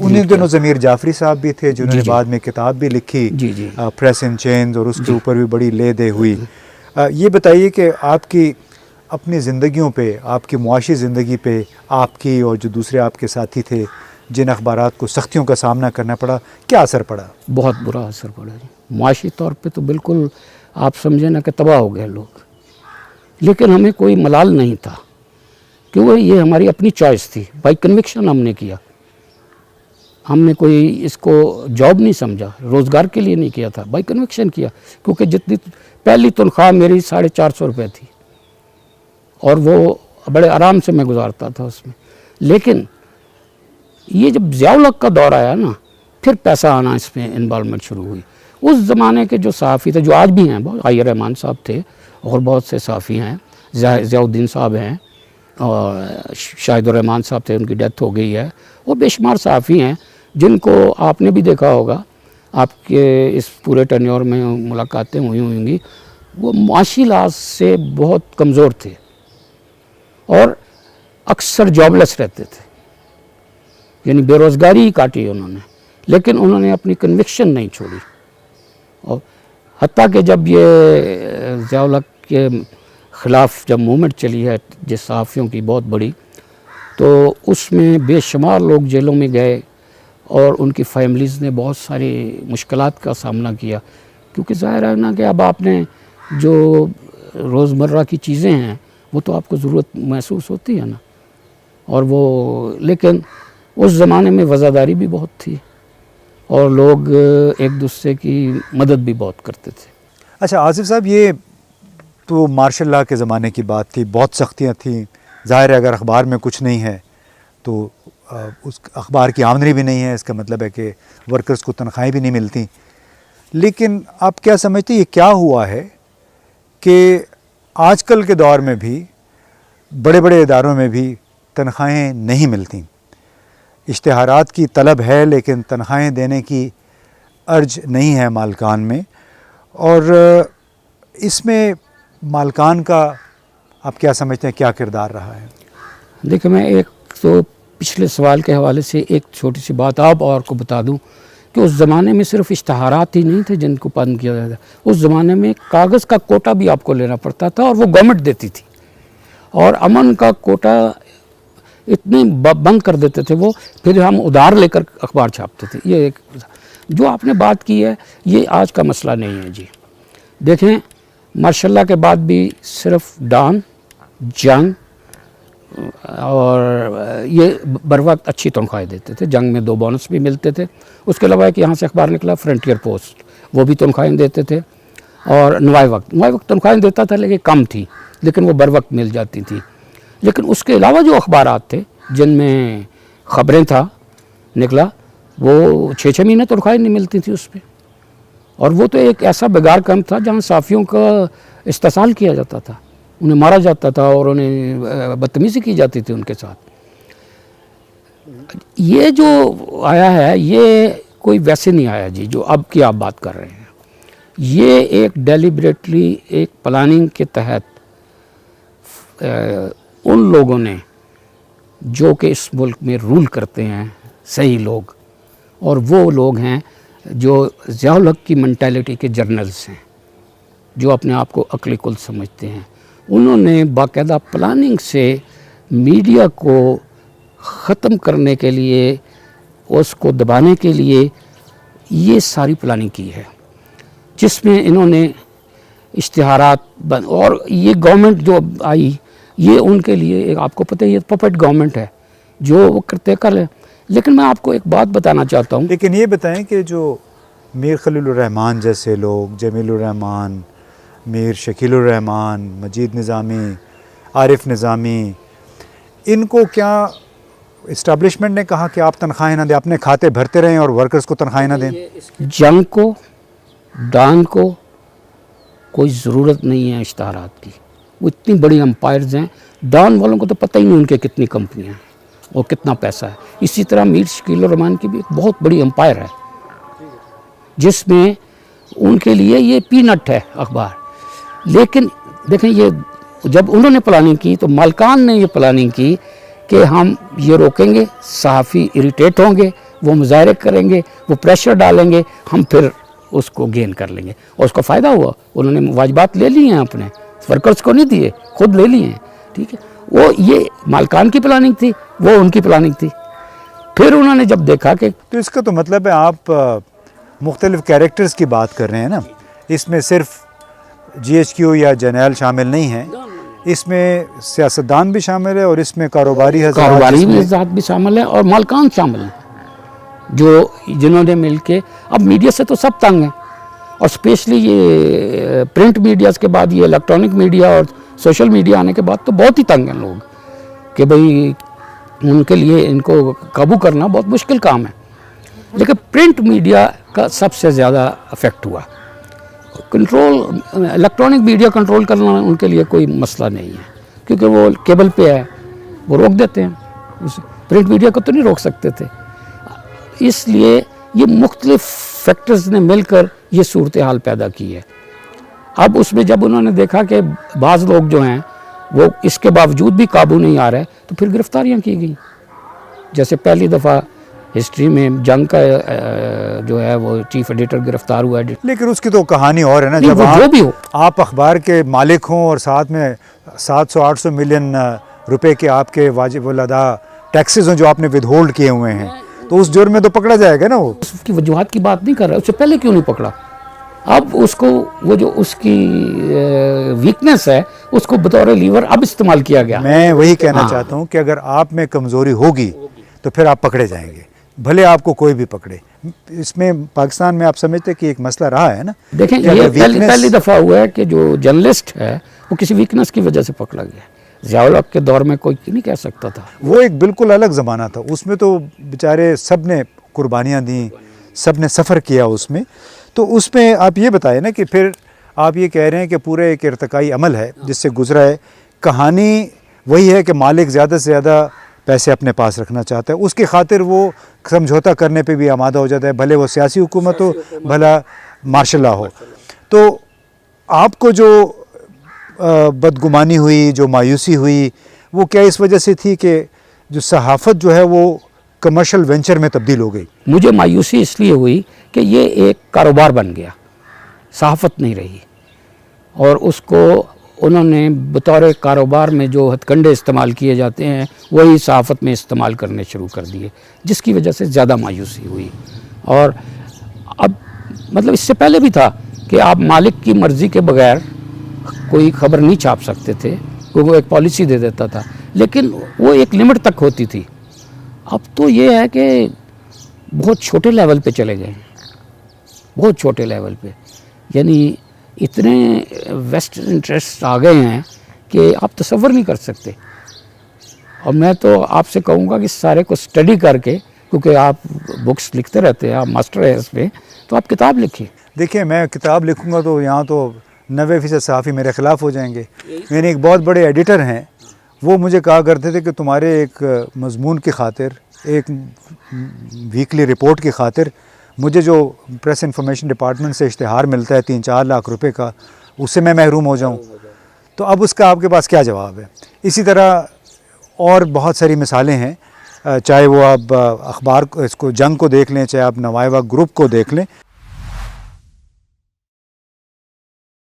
انہیں دنوں ضمیر جعفری صاحب بھی تھے جنہوں نے بعد میں کتاب بھی لکھی پریس ان چینز، اور اس کے اوپر بھی بڑی لے دے ہوئی. یہ بتائیے کہ آپ کی اپنی زندگیوں پہ، آپ کی معاشی زندگی پہ، آپ کی اور جو دوسرے آپ کے ساتھی تھے جن اخبارات کو سختیوں کا سامنا کرنا پڑا، کیا اثر پڑا؟ بہت برا اثر پڑا جی. معاشی طور پہ تو بالکل آپ سمجھیں نا کہ تباہ ہو گئے لوگ. لیکن ہمیں کوئی ملال نہیں تھا کیونکہ یہ ہماری اپنی چوائس تھی، بائی کنوکشن ہم نے کیا. ہم نے کوئی اس کو جاب نہیں سمجھا، روزگار کے لیے نہیں کیا تھا، بائی کنوکشن کیا. کیونکہ جتنی پہلی تنخواہ میری 450 روپے تھی اور وہ بڑے آرام سے میں گزارتا تھا اس میں. لیکن یہ جب ضیاء الحق کا دور آیا نا، پھر پیسہ آنا اس میں انوالومنٹ شروع ہوئی. اس زمانے کے جو صحافی تھے، جو آج بھی ہیں، آئی رحمان صاحب تھے اور بہت سے صحافی ہیں، ضیاء الدین صاحب ہیں اور شاہد الرحمان صاحب تھے، ان کی ڈیتھ ہو گئی ہے. اور بے شمار صحافی ہیں جن کو آپ نے بھی دیکھا ہوگا، آپ کے اس پورے ٹینیور میں ملاقاتیں ہوئی ہوں گی. وہ معاشی لحاظ سے بہت کمزور تھے اور اکثر جاب لیس رہتے تھے، یعنی بے روزگاری ہی کاٹی انہوں نے. لیکن انہوں نے اپنی کنوکشن نہیں چھوڑی. اور حتیٰ کہ جب یہ ضیاء الحق کے خلاف جب موومنٹ چلی ہے جس صحافیوں کی بہت بڑی، تو اس میں بے شمار لوگ جیلوں میں گئے اور ان کی فیملیز نے بہت ساری مشکلات کا سامنا کیا. کیونکہ ظاہر ہے نا کہ اب آپ نے جو روزمرہ کی چیزیں ہیں وہ تو آپ کو ضرورت محسوس ہوتی ہے نا. اور وہ لیکن اس زمانے میں وفاداری بھی بہت تھی اور لوگ ایک دوسرے کی مدد بھی بہت کرتے تھے. اچھا آصف صاحب، یہ تو مارشل لاء کے زمانے کی بات تھی، بہت سختیاں تھیں. ظاہر ہے اگر اخبار میں کچھ نہیں ہے تو اس اخبار کی آمدنی بھی نہیں ہے، اس کا مطلب ہے کہ ورکرز کو تنخواہیں بھی نہیں ملتی. لیکن آپ کیا سمجھتے یہ کیا ہوا ہے کہ آج کل کے دور میں بھی بڑے بڑے اداروں میں بھی تنخواہیں نہیں ملتی؟ اشتہارات کی طلب ہے لیکن تنخواہیں دینے کی ارج نہیں ہے مالکان میں، اور اس میں مالکان کا آپ کیا سمجھتے ہیں کیا کردار رہا ہے؟ دیکھیں، میں ایک تو پچھلے سوال کے حوالے سے ایک چھوٹی سی بات آپ اور کو بتا دوں کہ اس زمانے میں صرف اشتہارات ہی نہیں تھے جن کو بند کیا جاتا تھا. اس زمانے میں کاغذ کا کوٹا بھی آپ کو لینا پڑتا تھا اور وہ گورنمنٹ دیتی تھی. اور امن کا کوٹا اتنے بند کر دیتے تھے وہ، پھر ہم ادھار لے کر اخبار چھاپتے تھے. یہ ایک جو آپ نے بات کی ہے یہ آج کا مسئلہ نہیں ہے جی. دیکھیں، ماشاء اللہ کے بعد بھی صرف ڈان، جنگ اور یہ بر وقت اچھی تنخواہیں دیتے تھے. جنگ میں 2 بونس بھی ملتے تھے. اس کے علاوہ کہ یہاں سے اخبار نکلا فرنٹیئر پوسٹ، وہ بھی تنخواہیں دیتے تھے. اور نوائے وقت تنخواہیں دیتا تھا لیکن کم تھی، لیکن وہ بر وقت مل جاتی تھی. لیکن اس کے علاوہ جو اخبارات تھے جن میں خبریں تھا نکلا، وہ 6 مہینے تنخواہیں نہیں ملتی تھی اس پہ. اور وہ تو ایک ایسا بیگار کام تھا جہاں صحافیوں کا استحصال کیا جاتا تھا، انہیں مارا جاتا تھا اور انہیں بدتمیزی کی جاتی تھی ان کے ساتھ. یہ جو آیا ہے یہ کوئی ویسے نہیں آیا جی جو اب کی آپ بات کر رہے ہیں. یہ ایک ڈیلیبریٹلی ایک پلاننگ کے تحت ان لوگوں نے جو کہ اس ملک میں رول کرتے ہیں صحیح لوگ، اور وہ لوگ ہیں جو ضیاء الحق کی مینٹیلٹی کے جرنلز ہیں، جو اپنے آپ کو عقل کل سمجھتے ہیں. انہوں نے باقاعدہ پلاننگ سے میڈیا کو ختم کرنے کے لیے، اس کو دبانے کے لیے یہ ساری پلاننگ کی ہے، جس میں انہوں نے اشتہارات اور یہ گورنمنٹ جو آئی یہ ان کے لیے آپ کو پتہ ہے یہ پپٹ گورنمنٹ ہے جو وہ کرتے کر لیں. لیکن میں آپ کو ایک بات بتانا چاہتا ہوں. لیکن یہ بتائیں کہ جو میر خلیل الرحمان جیسے لوگ، جمیل الرحمان، میر شکیل الرحمان، مجید نظامی، عارف نظامی، ان کو کیا اسٹیبلشمنٹ نے کہا کہ آپ تنخواہیں نہ دیں، اپنے کھاتے بھرتے رہیں اور ورکرز کو تنخواہیں نہ دیں؟ جنگ کو، ڈان کو کوئی ضرورت نہیں ہے اشتہارات کی. وہ اتنی بڑی امپائرز ہیں، ڈان والوں کو تو پتہ ہی نہیں ان کے کتنی کمپنیاں ہیں اور کتنا پیسہ ہے. اسی طرح میر شکیل الرحمان کی بھی ایک بہت بڑی امپائر ہے جس میں ان کے لیے یہ پی نٹ ہے اخبار. لیکن دیکھیں، یہ جب انہوں نے پلاننگ کی تو مالکان نے یہ پلاننگ کی کہ ہم یہ روکیں گے، صحافی اریٹیٹ ہوں گے، وہ مظاہرے کریں گے, وہ پریشر ڈالیں گے, ہم پھر اس کو گین کر لیں گے. اور اس کا فائدہ ہوا, انہوں نے واجبات لے لیے ہیں اپنے ورکرز کو نہیں دیے, خود لے لیے ہیں. ٹھیک ہے, وہ یہ مالکان کی پلاننگ تھی, وہ ان کی پلاننگ تھی. پھر انہوں نے جب دیکھا کہ تو اس کا تو مطلب ہے آپ مختلف کیریکٹرز کی بات کر رہے ہیں نا, اس میں صرف جی ایچ کیو یا جرنیل شامل نہیں ہیں, اس میں سیاستدان بھی شامل ہے اور اس میں کاروباری حضرات بھی شامل ہیں اور مالکان شامل ہیں, جو جنہوں نے مل کے, اب میڈیا سے تو سب تنگ ہیں, اور اسپیشلی یہ پرنٹ میڈیاز کے بعد یہ الیکٹرانک میڈیا اور سوشل میڈیا آنے کے بعد تو بہت ہی تنگ ہیں لوگ, کہ بھئی ان کے لیے ان کو قابو کرنا بہت مشکل کام ہے. لیکن پرنٹ میڈیا کا سب سے زیادہ افیکٹ ہوا. کنٹرول الیکٹرانک میڈیا کنٹرول کرنا ان کے لیے کوئی مسئلہ نہیں ہے, کیونکہ وہ کیبل پہ ہے, وہ روک دیتے ہیں. پرنٹ میڈیا کو تو نہیں روک سکتے تھے. اس لیے یہ مختلف فیکٹرز نے مل کر یہ صورتحال پیدا کی ہے. اب اس میں جب انہوں نے دیکھا کہ بعض لوگ جو ہیں وہ اس کے باوجود بھی قابو نہیں آ رہے, تو پھر گرفتاریاں کی گئیں. جیسے پہلی دفعہ ہسٹری میں جنگ کا جو ہے وہ چیف ایڈیٹر گرفتار ہوا ہے. لیکن اس کی تو کہانی اور ہے نا, نہیں, جب وہ جو بھی ہو, آپ اخبار کے مالک ہوں اور ساتھ میں 700-800 ملین روپے کے آپ کے واجب الادا ٹیکسز ہیں جو آپ نے ود ہولڈ کیے ہوئے ہیں, تو اس جرم میں تو پکڑا جائے گا نا. وہ اس کی وجوہات کی بات نہیں کر رہا, اس سے پہلے کیوں نہیں پکڑا؟ اب اس کو وہ جو اس کی ویکنس ہے اس کو بطور لیور اب استعمال کیا گیا. میں وہی کہنا چاہتا ہوں کہ اگر آپ میں کمزوری ہوگی تو پھر آپ پکڑے جائیں گے, بھلے آپ کو کوئی بھی پکڑے. اس میں پاکستان میں آپ سمجھتے کہ ایک مسئلہ رہا ہے نا. دیکھیں, یہ پہلی دفعہ ہوا ہے کہ جو جرنلسٹ ہے وہ کسی ویکنس کی وجہ سے پکڑا گیا. ضیاء الحق کے دور میں کوئی نہیں کہہ سکتا تھا. وہ ایک بالکل الگ زمانہ تھا, اس میں تو بیچارے سب نے قربانیاں دیں, سب نے سفر کیا اس میں. تو اس میں آپ یہ بتائیں نا کہ پھر آپ یہ کہہ رہے ہیں کہ پورے ایک ارتقائی عمل ہے جس سے گزرا ہے. کہانی وہی ہے کہ مالک زیادہ سے زیادہ پیسے اپنے پاس رکھنا چاہتا ہے, اس کی خاطر وہ سمجھوتا کرنے پہ بھی آمادہ ہو جاتا ہے, بھلے وہ سیاسی حکومت ہو بھلا مارشل لا ہو. تو آپ کو جو بدگمانی ہوئی, جو مایوسی ہوئی, وہ کیا اس وجہ سے تھی کہ جو صحافت جو ہے وہ کمرشل وینچر میں تبدیل ہو گئی؟ مجھے مایوسی اس لیے ہوئی کہ یہ ایک کاروبار بن گیا, صحافت نہیں رہی, اور اس کو انہوں نے بطور کاروبار میں جو ہتھ کنڈے استعمال کیے جاتے ہیں وہی صحافت میں استعمال کرنے شروع کر دیے, جس کی وجہ سے زیادہ مایوسی ہوئی. اور اب مطلب اس سے پہلے بھی تھا کہ آپ مالک کی مرضی کے بغیر کوئی خبر نہیں چھاپ سکتے تھے, کیونکہ وہ ایک پالیسی دے دیتا تھا, لیکن وہ ایک لمٹ تک ہوتی تھی. اب تو یہ ہے کہ بہت چھوٹے لیول پہ چلے گئے, بہت چھوٹے لیول پہ, یعنی اتنے ویسٹرن انٹرسٹ آ گئے ہیں کہ آپ تصور نہیں کر سکتے. اور میں تو آپ سے کہوں گا کہ سارے کو اسٹڈی کر کے, کیونکہ آپ بکس لکھتے رہتے ہیں, آپ ماسٹر ہیں اس پہ, تو آپ کتاب لکھیں. دیکھیں, میں کتاب لکھوں گا تو یہاں تو 90% صحافی میرے خلاف ہو جائیں گے. میرے ایک بہت بڑے ایڈیٹر ہیں, وہ مجھے کہا کرتے تھے کہ تمہارے ایک مضمون کی خاطر, ایک ویکلی رپورٹ کی خاطر مجھے جو پریس انفارمیشن ڈپارٹمنٹ سے اشتہار ملتا ہے 3-4 لاکھ روپے کا, اس سے میں محروم ہو جاؤں. تو اب اس کا آپ کے پاس کیا جواب ہے؟ اسی طرح اور بہت ساری مثالیں ہیں, چاہے وہ آپ اخبار اس کو جنگ کو دیکھ لیں, چاہے آپ نوائے وقت گروپ کو دیکھ لیں.